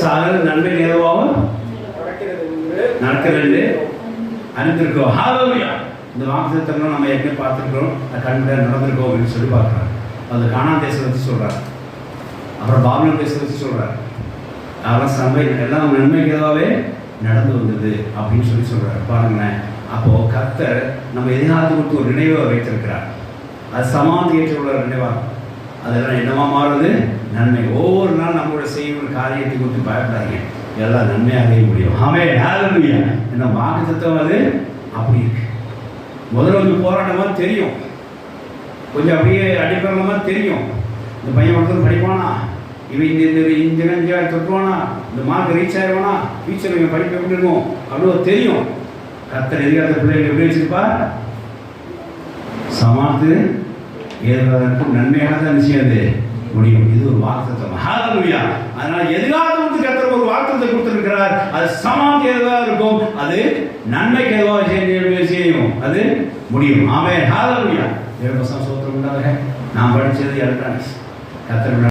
சாகல் நன்மை ஏதுவாகவும் நடக்கிறது அறிந்திருக்கோம். ஹalleluya. இந்த வாக்குத்தத்தங்களை நம்ம ஏற்கனவே பார்த்துருக்கோம், கண்ட நடந்திருக்கோம் அப்படின்னு சொல்லி பார்க்குறாரு. அது கானான் தேசத்தை வச்சு சொல்கிறார், அப்புறம் பாபிலோன் தேசத்தை வச்சு சொல்கிறார். அதெல்லாம் சபை எல்லாம் நன்மைக்கு ஏதாவே நடந்து வந்தது அப்படின்னு சொல்லி சொல்கிறார். பாருங்களேன், அப்போது கர்த்தர் நம்ம எதிர்காலத்தை கொடுத்து ஒரு நினைவை வைத்திருக்கிறார். அது சமாதி ஏற்ற உள்ள நினைவாக அதெல்லாம் என்னவா மாறுது? நன்மை. ஒவ்வொரு நாள் நம்மளோட செய்ய காரியத்தை கொடுத்து பயப்படாதீங்க, எல்லாம் நன்மையாகவே முடியும். ஆமென், ஹல்லேலூயா. என்ன வாக்குத்தத்தம் அது அப்படி இருக்கு. முதல்ல கொஞ்சம் போராட்டமாக தெரியும், கொஞ்சம் அப்படியே அடிப்படமாக தெரியும். இந்த பையன் ஒருத்தர் படிப்பானா, இவன் இந்த தொட்டுவானா, இந்த மார்க் ரீச் ஆயிடுவானா, ஃபியூச்சர் இவன் படிக்க எப்படி இருக்கும் அப்படின்னு தெரியும். கர்த்தர் எதிர்காலத்தை பிள்ளைகள் எப்படி வச்சிருப்பா? சமாளித்து ஏற்பதற்கும் நன்மையாக தான் செய்யாது முடியும். இது ஒரு வாக்குத்தத்தம். ஹல்லேலூயா. அதனால எதிர்காலத்துக்கு கர்த்தர் ஒரு வாக்குத்தத்தத்தை கொடுத்திருக்கிறார். அது சமாளித்து ஏதுவாக இருக்கும், அது நன்மைக்கு ஏதுவாக செய்யும், அது முடியும். ஆமென், ஹல்லேலூயா. தேவனுக்கு ஸ்தோத்திரம் உண்டாக. நான் படித்தது எலக்ட்ரானிக்ஸ். கர்த்தர்